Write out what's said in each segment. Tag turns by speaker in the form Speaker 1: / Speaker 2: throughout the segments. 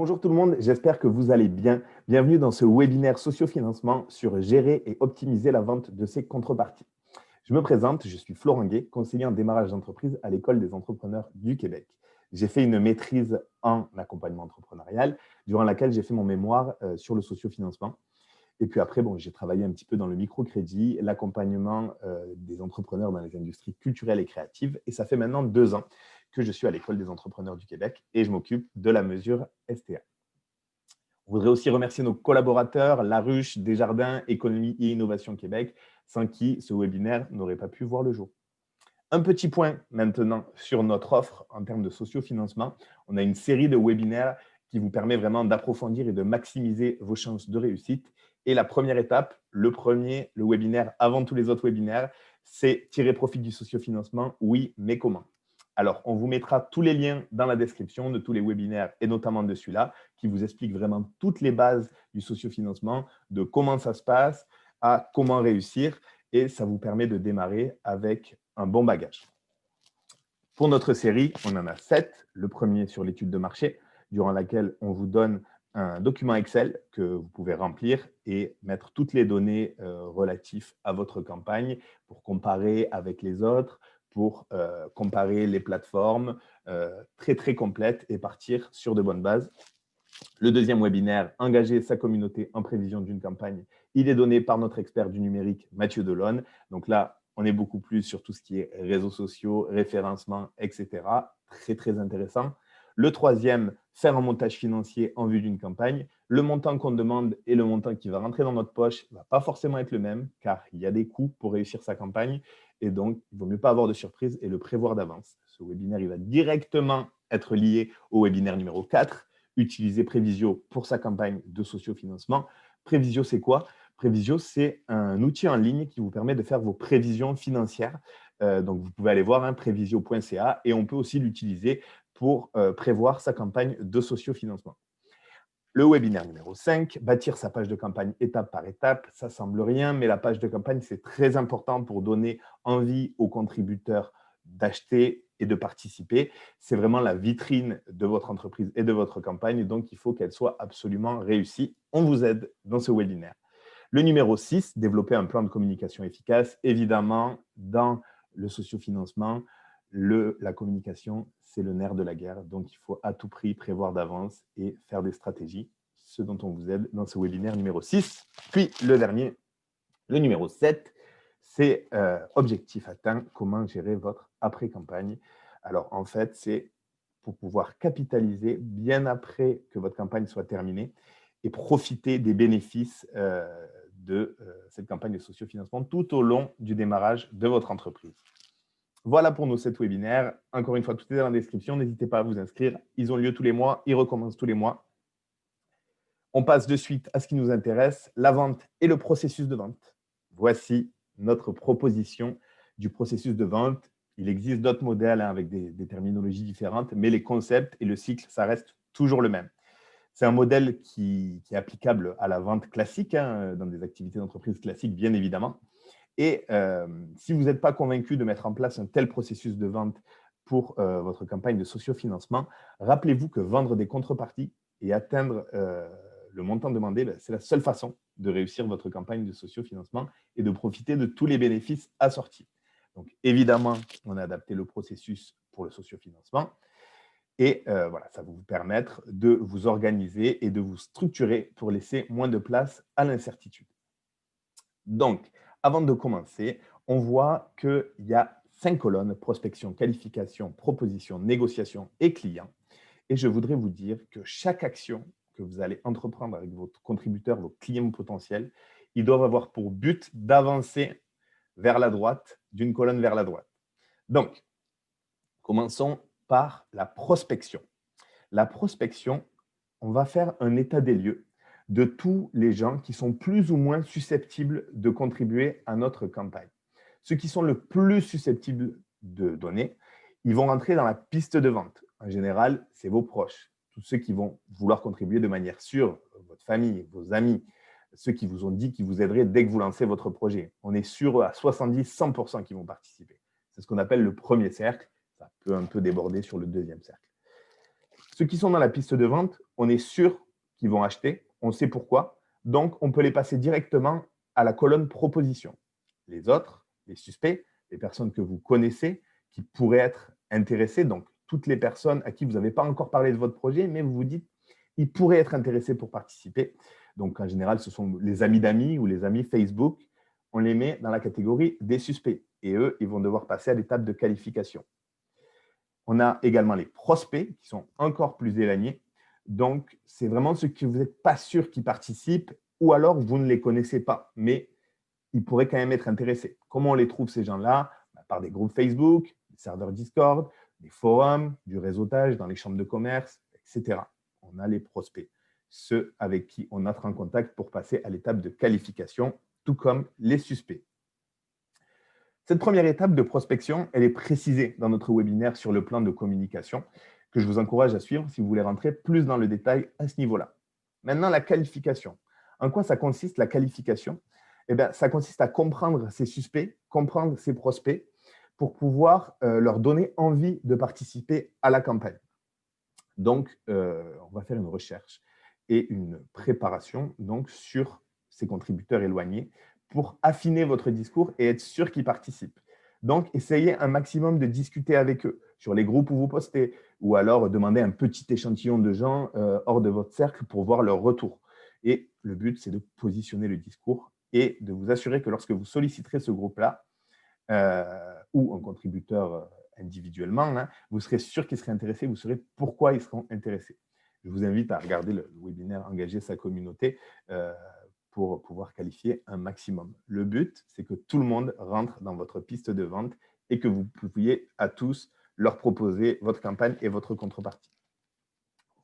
Speaker 1: Bonjour tout le monde, j'espère que vous allez bien. Bienvenue dans ce webinaire Sociofinancement sur gérer et optimiser la vente de ses contreparties. Je me présente, je suis Florent Guay, conseiller en démarrage d'entreprise à l'École des entrepreneurs du Québec. J'ai fait une maîtrise en accompagnement entrepreneurial, durant laquelle j'ai fait mon mémoire sur le sociofinancement. Et puis après, j'ai travaillé un petit peu dans le microcrédit, l'accompagnement des entrepreneurs dans les industries culturelles et créatives. Et ça fait maintenant 2 ans que je suis à l'École des entrepreneurs du Québec et je m'occupe de la mesure STA. On voudrait aussi remercier nos collaborateurs, La Ruche, Desjardins, Économie et Innovation Québec, sans qui ce webinaire n'aurait pas pu voir le jour. Un petit point maintenant sur notre offre en termes de sociofinancement. On a une série de webinaires qui vous permet vraiment d'approfondir et de maximiser vos chances de réussite. Et la première étape, le webinaire avant tous les autres webinaires, c'est tirer profit du sociofinancement. Oui, mais comment? Alors, on vous mettra tous les liens dans la description de tous les webinaires et notamment de celui-là qui vous explique vraiment toutes les bases du sociofinancement, de comment ça se passe, à comment réussir et ça vous permet de démarrer avec un bon bagage. Pour notre série, on en a 7. Le premier sur l'étude de marché, durant laquelle on vous donne un document Excel que vous pouvez remplir et mettre toutes les données relatives à votre campagne pour comparer avec les autres, pour comparer les plateformes, très, très complète et partir sur de bonnes bases. Le deuxième webinaire, engager sa communauté en prévision d'une campagne, il est donné par notre expert du numérique, Mathieu Delonne. Donc là, on est beaucoup plus sur tout ce qui est réseaux sociaux, référencement, etc. Très, très intéressant. Le troisième, faire un montage financier en vue d'une campagne. Le montant qu'on demande et le montant qui va rentrer dans notre poche ne va pas forcément être le même, car il y a des coûts pour réussir sa campagne. Et donc, il ne vaut mieux pas avoir de surprise et le prévoir d'avance. Ce webinaire, il va directement être lié au webinaire numéro 4. Utiliser Prévisio pour sa campagne de sociofinancement. Prévisio, c'est quoi? Prévisio, c'est un outil en ligne qui vous permet de faire vos prévisions financières. Donc, vous pouvez aller voir prévisio.ca et on peut aussi l'utiliser pour prévoir sa campagne de sociofinancement. Le webinaire numéro 5, bâtir sa page de campagne étape par étape. Ça ne semble rien, mais la page de campagne, c'est très important pour donner envie aux contributeurs d'acheter et de participer. C'est vraiment la vitrine de votre entreprise et de votre campagne, donc il faut qu'elle soit absolument réussie. On vous aide dans ce webinaire. Le numéro 6, développer un plan de communication efficace. Évidemment, dans le sociofinancement, la communication, c'est le nerf de la guerre. Donc, il faut à tout prix prévoir d'avance et faire des stratégies, ce dont on vous aide dans ce webinaire numéro 6. Puis, le dernier, le numéro 7, c'est objectif atteint, comment gérer votre après-campagne. Alors, en fait, c'est pour pouvoir capitaliser bien après que votre campagne soit terminée et profiter des bénéfices de cette campagne de sociofinancement tout au long du démarrage de votre entreprise. Voilà pour nos 7 webinaires. Encore une fois, tout est dans la description. N'hésitez pas à vous inscrire. Ils ont lieu tous les mois. Ils recommencent tous les mois. On passe de suite à ce qui nous intéresse, la vente et le processus de vente. Voici notre proposition du processus de vente. Il existe d'autres modèles avec des terminologies différentes, mais les concepts et le cycle, ça reste toujours le même. C'est un modèle qui est applicable à la vente classique, dans des activités d'entreprise classiques, bien évidemment. Et si vous n'êtes pas convaincu de mettre en place un tel processus de vente pour votre campagne de sociofinancement, rappelez-vous que vendre des contreparties et atteindre le montant demandé, c'est la seule façon de réussir votre campagne de sociofinancement et de profiter de tous les bénéfices assortis. Donc, évidemment, on a adapté le processus pour le sociofinancement. Et voilà, ça va vous permettre de vous organiser et de vous structurer pour laisser moins de place à l'incertitude. Donc, avant de commencer, on voit qu'il y a 5 colonnes, prospection, qualification, proposition, négociation et client. Et je voudrais vous dire que chaque action que vous allez entreprendre avec votre contributeur, vos clients potentiels, ils doivent avoir pour but d'avancer vers la droite, d'une colonne vers la droite. Donc, commençons par la prospection. La prospection, on va faire un état des lieux de tous les gens qui sont plus ou moins susceptibles de contribuer à notre campagne. Ceux qui sont le plus susceptibles de donner, ils vont rentrer dans la piste de vente. En général, c'est vos proches, tous ceux qui vont vouloir contribuer de manière sûre, votre famille, vos amis, ceux qui vous ont dit qu'ils vous aideraient dès que vous lancez votre projet. On est sûr à 70-100% qui vont participer. C'est ce qu'on appelle le premier cercle. Ça peut un peu déborder sur le deuxième cercle. Ceux qui sont dans la piste de vente, on est sûr qu'ils vont acheter, on sait pourquoi, donc on peut les passer directement à la colonne proposition. Les autres, les suspects, les personnes que vous connaissez, qui pourraient être intéressées, donc toutes les personnes à qui vous n'avez pas encore parlé de votre projet, mais vous vous dites, ils pourraient être intéressés pour participer. Donc en général, ce sont les amis d'amis ou les amis Facebook. On les met dans la catégorie des suspects. Et eux, ils vont devoir passer à l'étape de qualification. On a également les prospects qui sont encore plus éloignés. Donc, c'est vraiment ceux que vous n'êtes pas sûr qu'ils participent ou alors vous ne les connaissez pas, mais ils pourraient quand même être intéressés. Comment on les trouve, ces gens-là? Par des groupes Facebook, des serveurs Discord, des forums, du réseautage dans les chambres de commerce, etc. On a les prospects, ceux avec qui on entre en contact pour passer à l'étape de qualification, tout comme les suspects. Cette première étape de prospection, elle est précisée dans notre webinaire sur le plan de communication que je vous encourage à suivre si vous voulez rentrer plus dans le détail à ce niveau-là. Maintenant, la qualification. En quoi ça consiste, la qualification? Eh bien, ça consiste à comprendre ces suspects, comprendre ces prospects pour pouvoir leur donner envie de participer à la campagne. Donc, on va faire une recherche et une préparation donc, sur ces contributeurs éloignés pour affiner votre discours et être sûr qu'ils participent. Donc, essayez un maximum de discuter avec eux sur les groupes où vous postez ou alors demander un petit échantillon de gens hors de votre cercle pour voir leur retour. Et le but, c'est de positionner le discours et de vous assurer que lorsque vous solliciterez ce groupe-là ou un contributeur individuellement, hein, vous serez sûr qu'ils seraient intéressés, vous saurez pourquoi ils seront intéressés. Je vous invite à regarder le webinaire « Engager sa communauté » pour pouvoir qualifier un maximum. Le but, c'est que tout le monde rentre dans votre piste de vente et que vous pouviez à tous leur proposer votre campagne et votre contrepartie,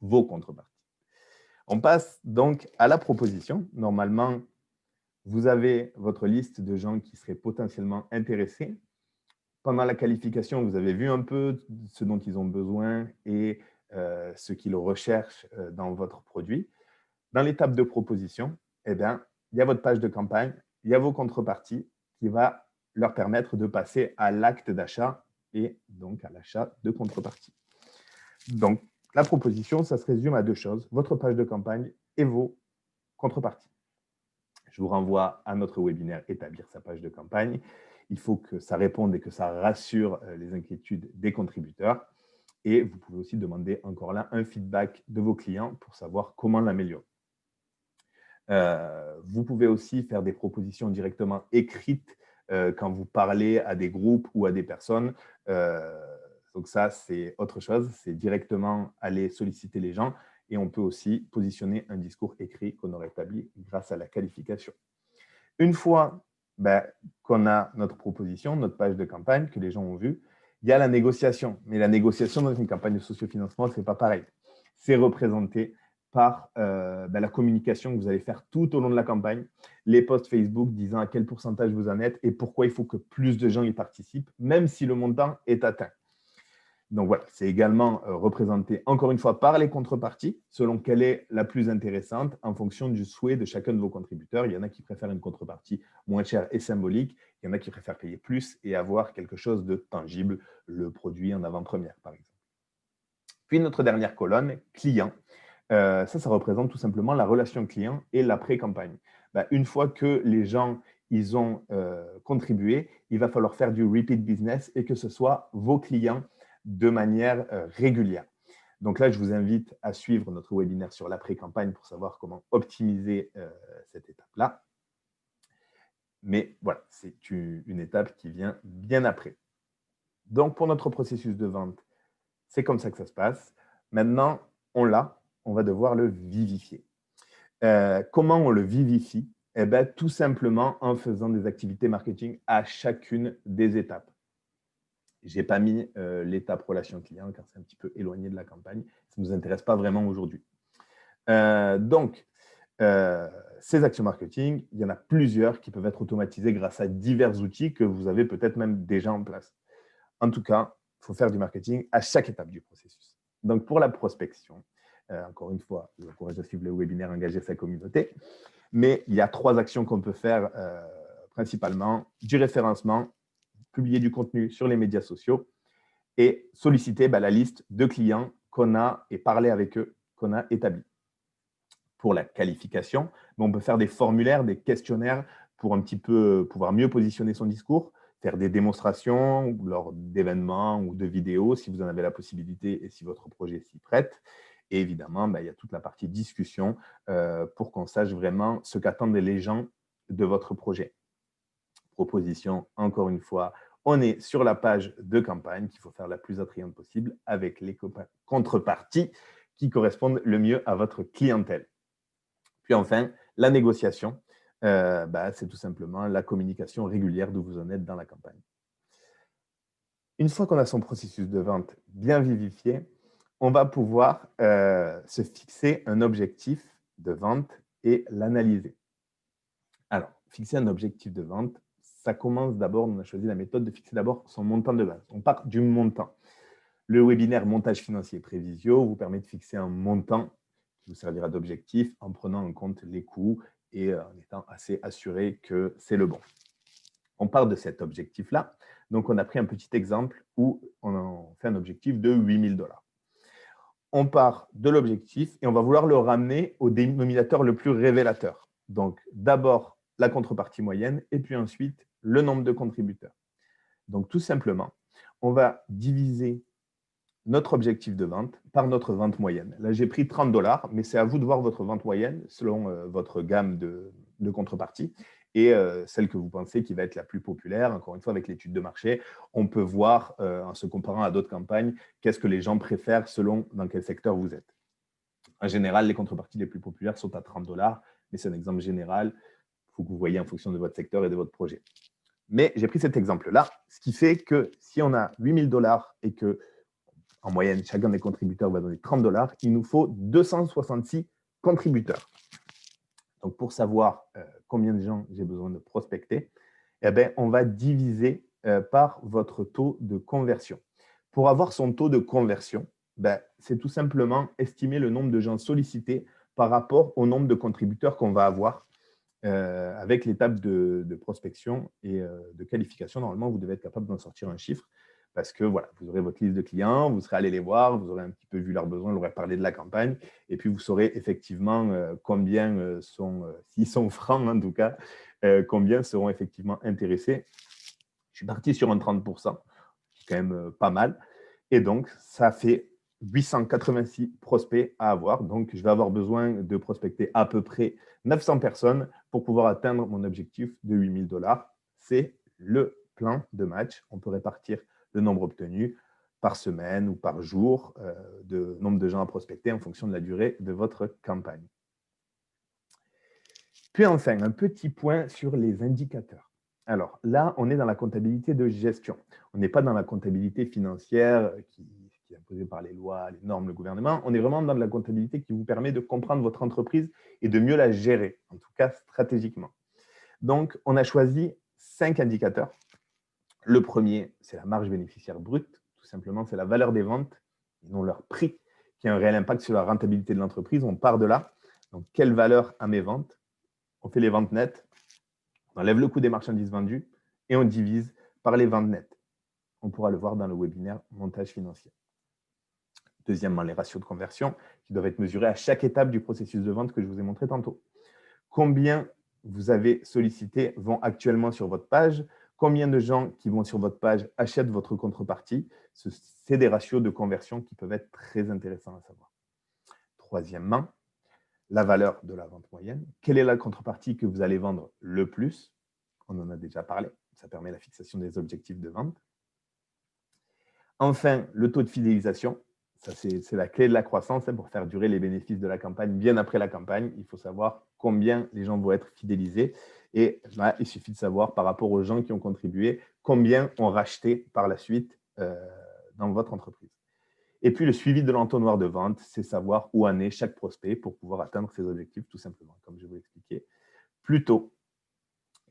Speaker 1: vos contreparties. On passe donc à la proposition. Normalement, vous avez votre liste de gens qui seraient potentiellement intéressés. Pendant la qualification, vous avez vu un peu ce dont ils ont besoin et ce qu'ils recherchent dans votre produit. Dans l'étape de proposition, eh bien, il y a votre page de campagne, il y a vos contreparties qui va leur permettre de passer à l'acte d'achat et donc à l'achat de contrepartie. Donc, la proposition, ça se résume à deux choses, votre page de campagne et vos contreparties. Je vous renvoie à notre webinaire « Établir sa page de campagne ». Il faut que ça réponde et que ça rassure les inquiétudes des contributeurs. Et vous pouvez aussi demander encore là un feedback de vos clients pour savoir comment l'améliorer. Vous pouvez aussi faire des propositions directement écrites quand vous parlez à des groupes ou à des personnes. Donc ça, c'est autre chose. C'est directement aller solliciter les gens. Et on peut aussi positionner un discours écrit qu'on aurait établi grâce à la qualification. Une fois qu'on a notre proposition, notre page de campagne, que les gens ont vue, il y a la négociation. Mais la négociation dans une campagne de sociofinancement, ce n'est pas pareil. C'est représenté par la communication que vous allez faire tout au long de la campagne, les posts Facebook disant à quel pourcentage vous en êtes et pourquoi il faut que plus de gens y participent, même si le montant est atteint. Donc voilà, c'est également représenté encore une fois par les contreparties, selon quelle est la plus intéressante en fonction du souhait de chacun de vos contributeurs. Il y en a qui préfèrent une contrepartie moins chère et symbolique, il y en a qui préfèrent payer plus et avoir quelque chose de tangible, le produit en avant-première par exemple. Puis notre dernière colonne, client. Ça représente tout simplement la relation client et l'après-campagne. Une fois que les gens ils ont contribué, il va falloir faire du repeat business et que ce soit vos clients de manière régulière. Donc là, je vous invite à suivre notre webinaire sur l'après-campagne pour savoir comment optimiser cette étape-là. Mais voilà, c'est une étape qui vient bien après. Donc, pour notre processus de vente, c'est comme ça que ça se passe. Maintenant, on l'a, on va devoir le vivifier. Comment on le vivifie? Eh bien, tout simplement en faisant des activités marketing à chacune des étapes. Je n'ai pas mis l'étape relation client car c'est un petit peu éloigné de la campagne. Ça ne nous intéresse pas vraiment aujourd'hui. Ces actions marketing, il y en a plusieurs qui peuvent être automatisées grâce à divers outils que vous avez peut-être même déjà en place. En tout cas, il faut faire du marketing à chaque étape du processus. Donc, pour la prospection, encore une fois, je vous encourage à suivre le webinaire « Engager sa communauté ». Mais il y a 3 actions qu'on peut faire principalement. Du référencement, publier du contenu sur les médias sociaux et solliciter la liste de clients qu'on a et parler avec eux qu'on a établis. Pour la qualification, on peut faire des formulaires, des questionnaires pour un petit peu pouvoir mieux positionner son discours, faire des démonstrations lors d'événements ou de vidéos si vous en avez la possibilité et si votre projet s'y prête. Et évidemment, il y a toute la partie discussion pour qu'on sache vraiment ce qu'attendent les gens de votre projet. Proposition, encore une fois, on est sur la page de campagne qu'il faut faire la plus attrayante possible avec les contreparties qui correspondent le mieux à votre clientèle. Puis enfin, la négociation, c'est tout simplement la communication régulière d'où vous en êtes dans la campagne. Une fois qu'on a son processus de vente bien vivifié, on va pouvoir se fixer un objectif de vente et l'analyser. Alors, fixer un objectif de vente, ça commence d'abord, on a choisi la méthode de fixer d'abord son montant de base. On part du montant. Le webinaire Montage financier Prévisio vous permet de fixer un montant qui vous servira d'objectif en prenant en compte les coûts et en étant assez assuré que c'est le bon. On part de cet objectif-là. Donc, on a pris un petit exemple où on fait un objectif de 8 000 $. On part de l'objectif et on va vouloir le ramener au dénominateur le plus révélateur. Donc, d'abord, la contrepartie moyenne et puis ensuite, le nombre de contributeurs. Donc, tout simplement, on va diviser notre objectif de vente par notre vente moyenne. Là, j'ai pris 30 $, mais c'est à vous de voir votre vente moyenne selon votre gamme de contrepartie et celle que vous pensez qui va être la plus populaire. Encore une fois, avec l'étude de marché, on peut voir, en se comparant à d'autres campagnes, qu'est-ce que les gens préfèrent selon dans quel secteur vous êtes. En général, les contreparties les plus populaires sont à 30 $, mais c'est un exemple général. Il faut que vous voyez en fonction de votre secteur et de votre projet. Mais j'ai pris cet exemple-là, ce qui fait que si on a 8 000 $ et que en moyenne, chacun des contributeurs va donner 30 $, il nous faut 266 contributeurs. Donc, pour savoir combien de gens j'ai besoin de prospecter, on va diviser par votre taux de conversion. Pour avoir son taux de conversion, c'est tout simplement estimer le nombre de gens sollicités par rapport au nombre de contributeurs qu'on va avoir avec l'étape de prospection et de qualification. Normalement, vous devez être capable d'en sortir un chiffre. Parce que voilà, vous aurez votre liste de clients, vous serez allé les voir, vous aurez un petit peu vu leurs besoins, vous aurez parlé de la campagne, et puis vous saurez effectivement combien s'ils sont francs en tout cas, combien seront effectivement intéressés. Je suis parti sur un 30%, qui est quand même pas mal, et donc ça fait 886 prospects à avoir. Donc, je vais avoir besoin de prospecter à peu près 900 personnes pour pouvoir atteindre mon objectif de 8 000 $. C'est le plan de match. On peut répartir le nombre obtenu par semaine ou par jour, de nombre de gens à prospecter en fonction de la durée de votre campagne. Puis enfin, un petit point sur les indicateurs. Alors là, on est dans la comptabilité de gestion. On n'est pas dans la comptabilité financière qui est imposée par les lois, les normes, le gouvernement. On est vraiment dans de la comptabilité qui vous permet de comprendre votre entreprise et de mieux la gérer, en tout cas stratégiquement. Donc, on a choisi 5 indicateurs. Le premier, c'est la marge bénéficiaire brute. Tout simplement, c'est la valeur des ventes et non leur prix qui a un réel impact sur la rentabilité de l'entreprise. On part de là. Donc, quelle valeur à mes ventes? On fait les ventes nettes, on enlève le coût des marchandises vendues et on divise par les ventes nettes. On pourra le voir dans le webinaire Montage financier. Deuxièmement, les ratios de conversion qui doivent être mesurés à chaque étape du processus de vente que je vous ai montré tantôt. Combien vous avez sollicité vont actuellement sur votre page? Combien de gens qui vont sur votre page achètent votre contrepartie? C'est des ratios de conversion qui peuvent être très intéressants à savoir. Troisièmement, la valeur de la vente moyenne. Quelle est la contrepartie que vous allez vendre le plus? On en a déjà parlé. Ça permet la fixation des objectifs de vente. Enfin, le taux de fidélisation. Ça, c'est la clé de la croissance pour faire durer les bénéfices de la campagne bien après la campagne. Il faut savoir combien les gens vont être fidélisés. Et là, il suffit de savoir par rapport aux gens qui ont contribué, combien ont racheté par la suite dans votre entreprise. Et puis, le suivi de l'entonnoir de vente, c'est savoir où en est chaque prospect pour pouvoir atteindre ses objectifs, tout simplement, comme je vous l'expliquais plus tôt.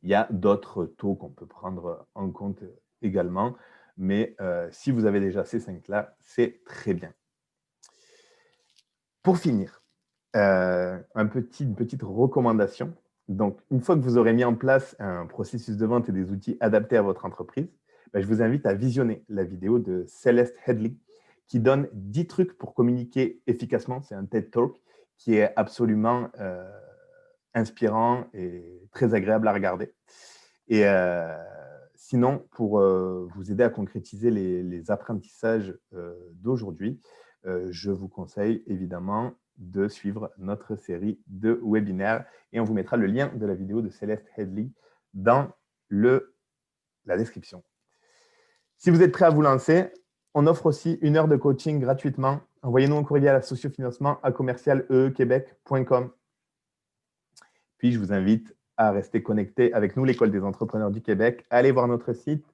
Speaker 1: Il y a d'autres taux qu'on peut prendre en compte également, mais si vous avez déjà ces 5-là, c'est très bien. Pour finir, une petite recommandation. Donc, une fois que vous aurez mis en place un processus de vente et des outils adaptés à votre entreprise, je vous invite à visionner la vidéo de Céleste Headley qui donne 10 trucs pour communiquer efficacement. C'est un TED Talk qui est absolument inspirant et très agréable à regarder. Et sinon, pour vous aider à concrétiser les apprentissages d'aujourd'hui, je vous conseille évidemment de suivre notre série de webinaires et on vous mettra le lien de la vidéo de Céleste Headley dans la description. Si vous êtes prêt à vous lancer, on offre aussi 1 heure de coaching gratuitement. Envoyez-nous un courrier à la sociofinancement@commercialequebec.com. Puis, je vous invite à rester connecté avec nous, l'École des entrepreneurs du Québec. Allez voir notre site,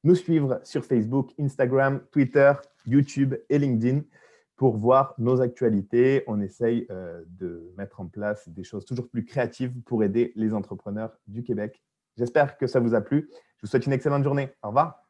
Speaker 1: nous suivre sur Facebook, Instagram, Twitter, YouTube et LinkedIn pour voir nos actualités. On essaye de mettre en place des choses toujours plus créatives pour aider les entrepreneurs du Québec. J'espère que ça vous a plu. Je vous souhaite une excellente journée. Au revoir.